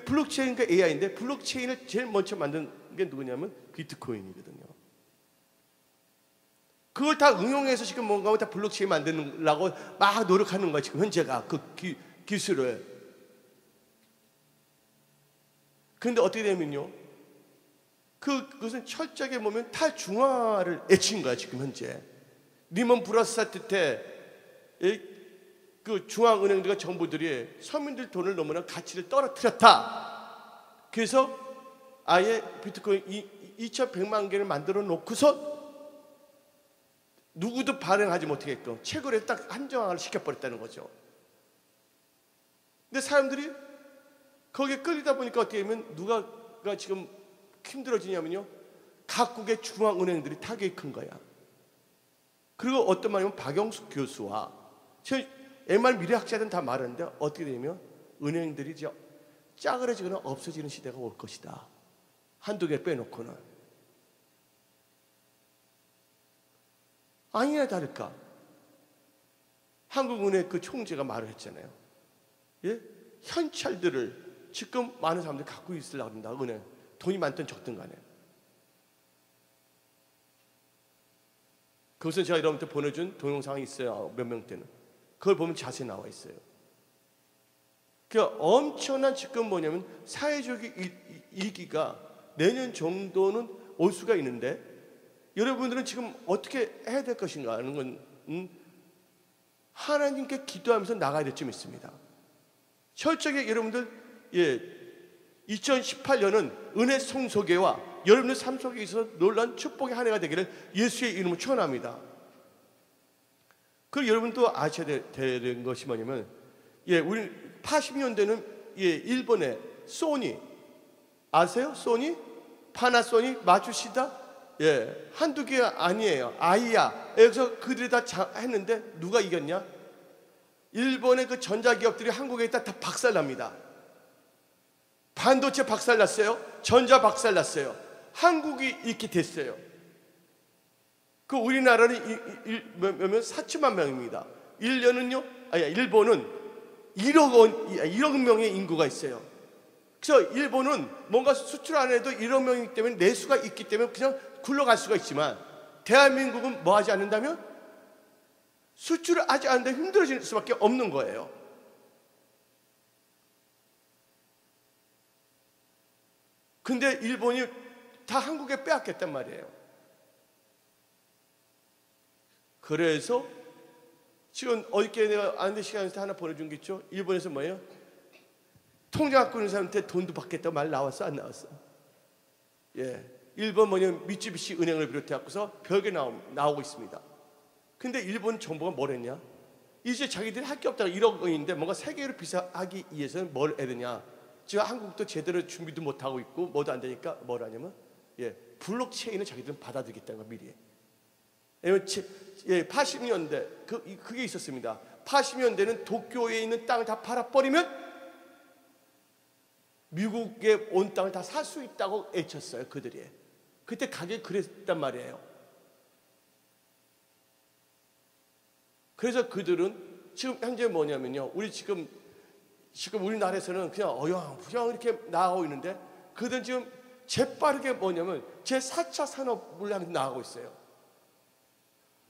블록체인과 AI인데 블록체인을 제일 먼저 만든 게 누구냐면 비트코인이거든요. 그걸 다 응용해서 지금 뭔가 다 블록체인 만드려고 막 노력하는 거야. 지금 현재가 그 기술을. 그런데 어떻게 되면요, 그것은 철저하게 보면 탈중화를 애친 거야. 지금 현재 리먼 브라더스 사태 때 그 중앙은행들과 정부들이 서민들 돈을 너무나 가치를 떨어뜨렸다. 그래서 아예 비트코인 2,100만 개를 만들어 놓고서 누구도 발행하지 못하게끔 채굴에 딱 한정화를 시켜버렸다는 거죠. 근데 사람들이 거기에 끌리다 보니까 어떻게 하면 누가가 지금 힘들어지냐면요, 각국의 중앙은행들이 타격이 큰 거야. 그리고 어떤 말이면 박영숙 교수와 옛말 미래학자들은 다 말하는데 어떻게 되면 은행들이 짜그러지거나 없어지는 시대가 올 것이다. 한두 개 빼놓고는. 아니나 다를까 한국은행 그 총재가 말을 했잖아요. 예? 현찰들을 지금 많은 사람들이 갖고 있으려고 한다. 은행 돈이 많든 적든 간에. 그것은 제가 여러분한테 보내준 동영상이 있어요. 몇 명 때는. 그걸 보면 자세히 나와 있어요. 그러니까 엄청난 지금 뭐냐면 사회적인 위기가 내년 정도는 올 수가 있는데 여러분들은 지금 어떻게 해야 될 것인가 하는 건 하나님께 기도하면서 나가야 될 점 있습니다. 철저하게 여러분들 2018년은 은혜 성소개와 여러분들 삶 속에 있어서 놀라운 축복의 한 해가 되기를 예수의 이름으로 축원합니다. 그리고 여러분도 아셔야 되는 것이 뭐냐면 우리 80년대는 일본의 소니 아세요? 소니? 파나소닉, 마츠시다? 한두 개가 아니에요. 아이야. 여기서 그들이 다 했는데 누가 이겼냐? 일본의 그 전자기업들이 한국에 있다 다 박살납니다. 반도체 박살났어요. 전자 박살났어요. 한국이 이렇게 됐어요. 그 우리나라는 몇몇 4천만 명입니다. 1년은요? 일본은 1억 명의 인구가 있어요. 그래서 일본은 뭔가 수출 안 해도 1억 명이기 때문에 내수가 있기 때문에 그냥 굴러갈 수가 있지만 대한민국은 뭐 하지 않는다면 수출을 하지 않는데 힘들어질 수밖에 없는 거예요. 근데 일본이 다 한국에 빼앗겼단 말이에요. 그래서 지금 어저께 내가 아는데 시간에서 하나 보내준 게 있죠. 일본에서 뭐예요? 통장 갖고 있는 사람한테 돈도 받겠다고 말 나왔어? 안 나왔어? 일본 뭐냐면 미쯔비시 은행을 비롯해서 별게 나오고 있습니다. 근데 일본 정부가 뭘 했냐? 이제 자기들이 할 게 없다고 1억 원인데 뭔가 세계로 비싸하기 위해서는 뭘 해야 되냐? 지금 한국도 제대로 준비도 못하고 있고 뭐도 안 되니까 뭘 하냐면 블록체인을 자기들은 받아들이겠다는 거 미리. 80년대 그게 있었습니다. 80년대는 도쿄에 있는 땅을 다 팔아버리면 미국에 온 땅을 다 살 수 있다고 외쳤어요. 그들이. 그때 가격이 그랬단 말이에요. 그래서 그들은 지금 현재 뭐냐면요. 지금 우리나라에서는 그냥 어영부영 이렇게 나가고 있는데 그들은 지금 재빠르게 뭐냐면 제4차 산업을 향해 나가고 있어요.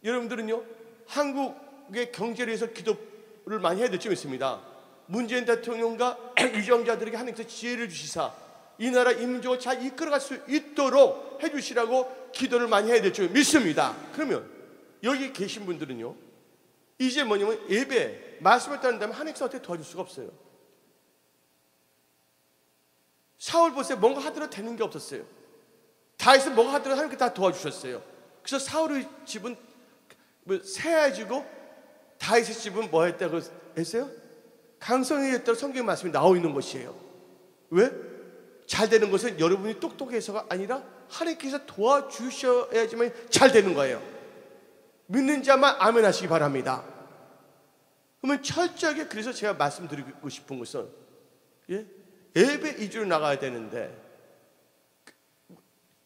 여러분들은요. 한국의 경제를 위해서 기도를 많이 해야 될 점이 있습니다. 문재인 대통령과 유정자들에게 하나님께서 지혜를 주시사 이 나라 인민족을 잘 이끌어갈 수 있도록 해주시라고 기도를 많이 해야 될 줄 믿습니다. 그러면 여기 계신 분들은요 이제 뭐냐면 예배 말씀을 따른다면 하나님께서 어떻게 도와줄 수가 없어요. 사울 보세요. 뭔가 하더라도 되는 게 없었어요. 다윗은 뭔가 하더라도 하나님께서 다 도와주셨어요. 그래서 사울의 집은 세아지고 다윗의 집은 뭐 했다고 했어요? 강성이 했다고 성경 말씀이 나와 있는 것이에요. 왜? 잘 되는 것은 여러분이 똑똑해서가 아니라 하나님께서 도와주셔야지만 잘 되는 거예요. 믿는 자만 아멘 하시기 바랍니다. 그러면 철저하게 그래서 제가 말씀드리고 싶은 것은 예배 위주로 나가야 되는데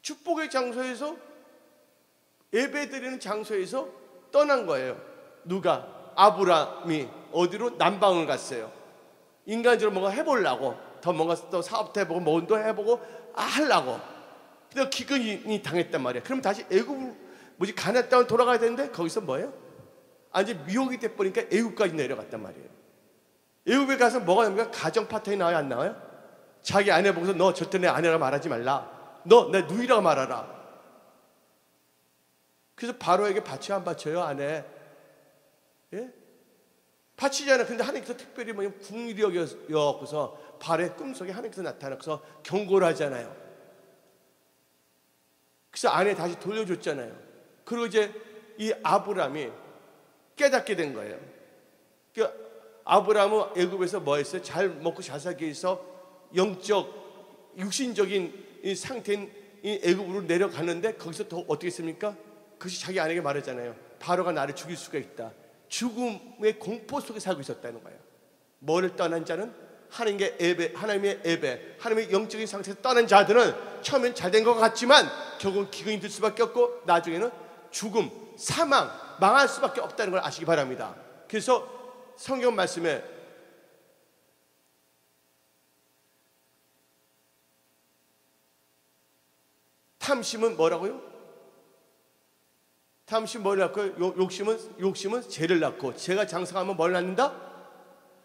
축복의 장소에서 예배 드리는 장소에서 떠난 거예요. 누가? 아브라함이 어디로? 남방을 갔어요. 인간적으로 뭔가 해보려고 더 뭔가 또 사업도 해보고 뭔도 해보고 하려고. 근데 기근이 당했단 말이에요. 그럼 다시 가나안 땅을 돌아가야 되는데 거기서 뭐예요? 이제 미혹이 돼버리니까 애굽까지 내려갔단 말이에요. 애굽에 가서 뭐가 됩니까? 가정 파트너이 나와요? 안 나와요? 자기 아내 보고서 너 절대 내 아내라 말하지 말라. 너 내 누이라고 말하라. 그래서 바로에게 바쳐요? 안 바쳐요? 아내? 바치잖아요. 근데 하나님께서 특별히 궁일이 여겨서 발의 꿈속에 하나님께서 나타나서 경고를 하잖아요. 그래서 아내 다시 돌려줬잖아요. 그리고 이제 이 아브라함이 깨닫게 된 거예요. 그러니까 아브라함은 애굽에서 뭐 했어요? 잘 먹고 잘 살기 위해서 영적 육신적인 이 상태인 이 애굽으로 내려가는데 거기서 더 어떻게 했습니까? 그것이 자기 아내에게 말했잖아요. 바로가 나를 죽일 수가 있다. 죽음의 공포 속에 살고 있었다는 거예요. 뭐를 떠난 자는 하나님의 예배, 하나님의 영적인 상태에서 떠난 자들은 처음엔 잘된 것 같지만 결국은 기근이 들 수밖에 없고 나중에는 죽음, 사망, 망할 수밖에 없다는 걸 아시기 바랍니다. 그래서 성경 말씀에 탐심은 뭐라고요? 탐심 뭘 낳고요? 욕심은 죄를 낳고, 죄가 장성하면 뭘 낳는다?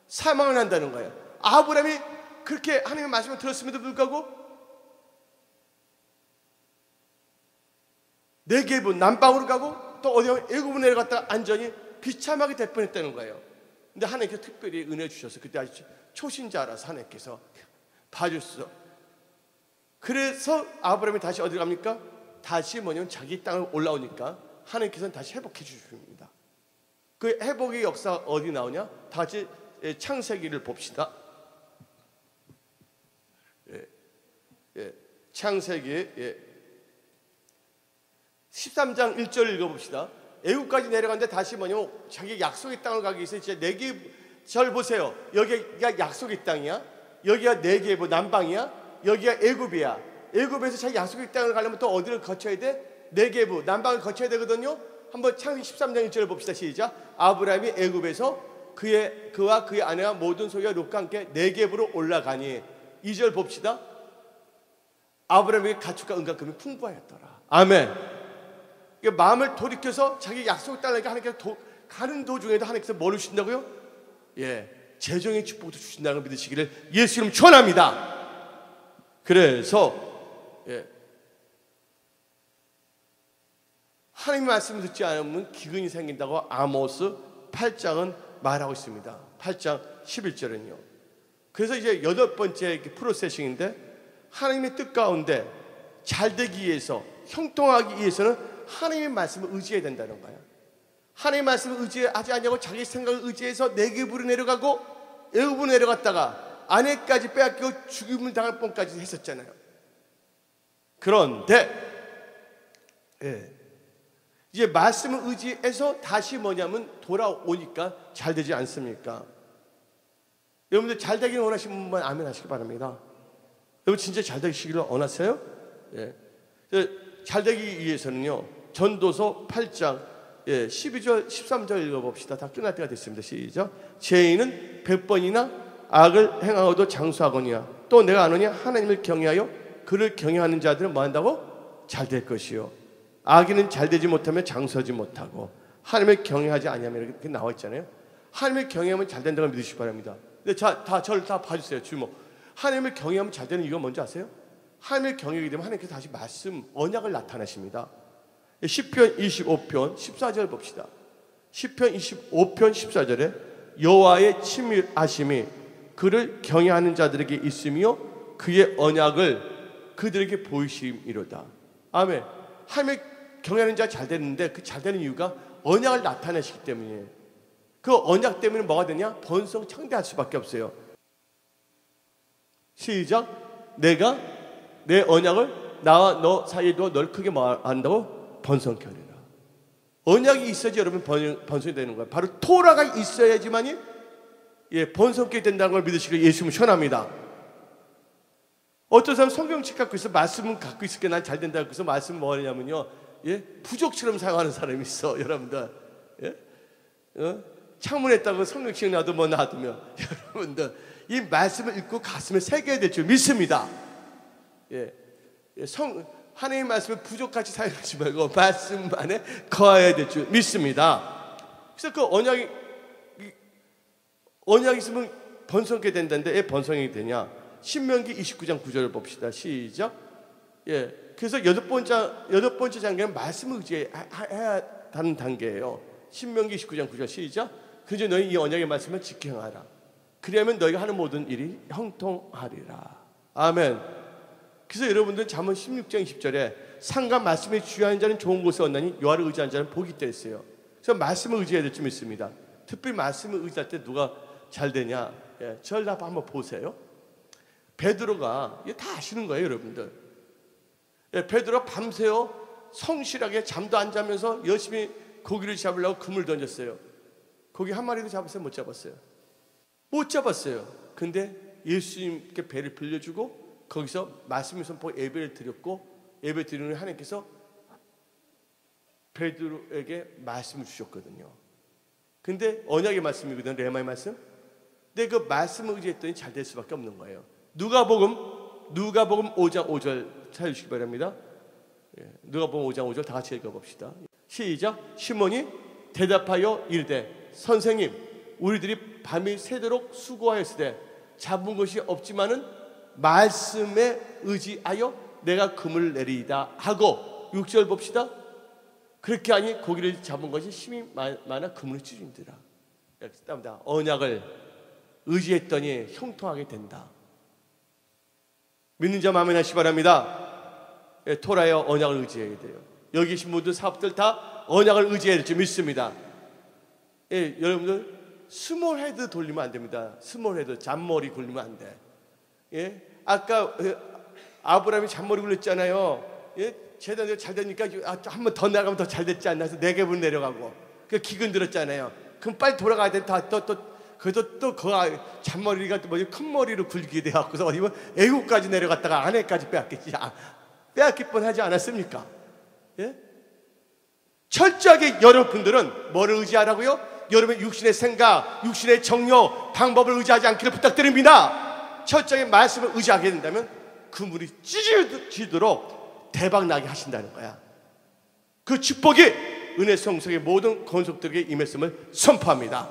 사망을 한다는 거예요. 아브라함이 그렇게 하나님의 말씀을 들었음에도 불구하고 네게브 남방으로 가고 또 어디 애굽으로 내려갔다가 안전히 비참하게 될 뻔했다는 거예요. 근데 하나님께서 특별히 은혜 주셔서 그때 아주 초신자라서 하나님께서 봐주셔서, 그래서 아브라함이 다시 어디로 갑니까? 다시 뭐냐면 자기 땅을 올라오니까 하나님께서는 다시 회복해 주십니다. 그 회복의 역사가 어디 나오냐? 다시 창세기를 봅시다. 창세기 13장 1절 읽어봅시다. 애국까지 내려갔는데 다시 뭐냐면 자기 약속의 땅을 가기 위해서 이제 절 보세요. 여기가 약속의 땅이야. 여기가 네게브 남방이야. 여기가 애굽이야. 애굽에서 자기 약속의 땅을 가려면 또 어디를 거쳐야 돼? 네게브 남방을 거쳐야 되거든요. 한번 창세기 13장 1절을 봅시다. 시작. 아브라함이 애굽에서 그와 그의 아내와 모든 소유와 롯과 함께 네게브로 올라가니, 2절 봅시다. 아브라함의 가축과 은각금이 풍부하였더라. 아멘. 그러니까 마음을 돌이켜서 자기 약속 땅을 하나님께서 가는 도중에도 하나님께서 뭘 주신다고요? 재정의 축복도 주신다는 걸 믿으시기를 예수 이름 축원합니다. 그래서 하나님의 말씀을 듣지 않으면 기근이 생긴다고 아모스 8장은 말하고 있습니다. 8장 11절은요. 그래서 이제 8번째 프로세싱인데, 하나님의 뜻 가운데 잘되기 위해서, 형통하기 위해서는 하나님의 말씀을 의지해야 된다는 거예요. 하나님의 말씀을 의지하지 않냐고 자기 생각을 의지해서 네게브로 내려가고 애굽으로 내려갔다가 아내까지 빼앗기고 죽임을 당할 뻔까지 했었잖아요. 그런데 이제 말씀을 의지해서 다시 뭐냐면 돌아오니까 잘 되지 않습니까? 여러분들 잘 되기를 원하시는 분만 아멘 하시기 바랍니다. 여러분 진짜 잘 되시기를 원하세요? 잘 되기 위해서는요, 전도서 8장 12절 13절 읽어봅시다. 다 끝날 때가 됐습니다. 시작. 죄인은 100번이나 악을 행하고도 장수하거니와 또 내가 아노니 하나님을 경외하여 그를 경외하는 자들은 뭐 한다고? 잘 될 것이요, 악인은 잘 되지 못하면 장수하지 못하고 하나님을 경외하지 아니하면, 이렇게 나와 있잖아요. 하나님을 경외하면 잘 된다고 믿으시기 바랍니다. 근데 저를 다 봐주세요. 주목. 하나님을 경외하면 잘 되는 이유가 뭔지 아세요? 하나님을 경외하게 되면 하나님께서 다시 말씀, 언약을 나타내십니다. 시편 25편 14절 봅시다. 시편 25편 14절에 여호와의 친밀하심이 그를 경외하는 자들에게 있으며 그의 언약을 그들에게 보이심이로다. 아멘. 하나님을 경외하는 자가 잘 되는데 그 잘 되는 이유가 언약을 나타내시기 때문이에요. 그 언약 때문에 뭐가 되냐? 번성창대할 수밖에 없어요. 시작. 내가 내 언약을 나와 너 사이에 두어 널 크게 한다고 번성케 하리라. 언약이 있어야지 여러분 번성이 되는 거예요. 바로 토라가 있어야지만이 번성케 된다는 걸 믿으시길 예수님은 시원합니다. 어떤 사람 성경책 갖고 있어, 말씀은 갖고 있을 게 난 잘 된다고 해서 말씀은 뭐냐면요, 부족처럼 사용하는 사람이 있어. 여러분들 창문에다가 성경책 놔도 뭐 놔두면 여러분들 이 말씀을 읽고 가슴에 새겨야 될 줄 믿습니다. 하나님의 말씀을 부족같이 사용하지 말고 말씀만에 거해야 될 줄 믿습니다. 그래서 그 언약이 있으면 번성케 된다는데 왜 번성이 되냐? 신명기 29장 9절을 봅시다. 시작. 그래서 여덟 번째 단계는 말씀을 의지해야 하는 단계예요. 신명기 29장 9절 시작. 그래서 너희 이 언약의 말씀을 지켜 행하라. 그리하면 너희가 하는 모든 일이 형통하리라. 아멘. 그래서 여러분들 잠언 16장 20절에 상과 말씀에 주의하는 자는 좋은 곳에 얻나니 여호와를 의지하는 자는 복이 있다 했어요. 그래서 말씀을 의지해야 될 줄 믿습니다. 특별히 말씀을 의지할 때 누가 잘 되냐? 저를 다 한번 보세요. 베드로가 다 아시는 거예요, 여러분들. 베드로가 밤새워 성실하게 잠도 안 자면서 열심히 고기를 잡으려고 금을 던졌어요. 고기 한 마리도 잡았어요? 못 잡았어요? 못 잡았어요. 근데 예수님께 배를 빌려주고 거기서 말씀을 선포하고 예배를 드렸고, 예배 드리는 하나님께서 베드로에게 말씀을 주셨거든요. 근데 언약의 말씀이거든, 레마의 말씀. 근데 그 말씀을 의지했더니 잘 될 수밖에 없는 거예요. 누가복음 5장 5절 찾으시기 바랍니다. 누가복음 5장 5절 다 같이 읽어봅시다. 시작. 시몬이 대답하여 이르되 선생님, 우리들이 밤이 새도록 수고하였으되 잡은 것이 없지만은 말씀에 의지하여 내가 금을 내리이다 하고, 6절 봅시다. 그렇게 하니 고기를 잡은 것이 힘이 많아 그물을 찢은지라. 언약을 의지했더니 형통하게 된다. 믿는 자 아멘하시기 바랍니다. 토라의 언약을 의지해야 돼요. 여기 계신 분들 사업들 다 언약을 의지해야 될지 믿습니다. 여러분들 스몰 헤드 돌리면 안 됩니다. 스몰 헤드, 잔머리 굴리면 안 돼. 아까 아브라함이 잔머리 굴렸잖아요. 재단이 잘 되니까 한 번 더 나가면 더 잘 됐지 않나 해서 4개분 내려가고 그 기근 들었잖아요. 그럼 빨리 돌아가야 돼. 그래도 또 그 잔머리가 큰 머리로 굴리게 돼갖고서 어디면 애국까지 내려갔다가 아내까지 빼앗겠지. 빼앗길 뻔하지 않았습니까? 철저하게 여러분들은 뭐를 의지하라고요? 여러분의 육신의 생각, 육신의 정욕, 방법을 의지하지 않기를 부탁드립니다. 철저하게 말씀을 의지하게 된다면 그물이 찢어지도록 대박 나게 하신다는 거야. 그 축복이 은혜 성석의 모든 권속들에게 임했음을 선포합니다.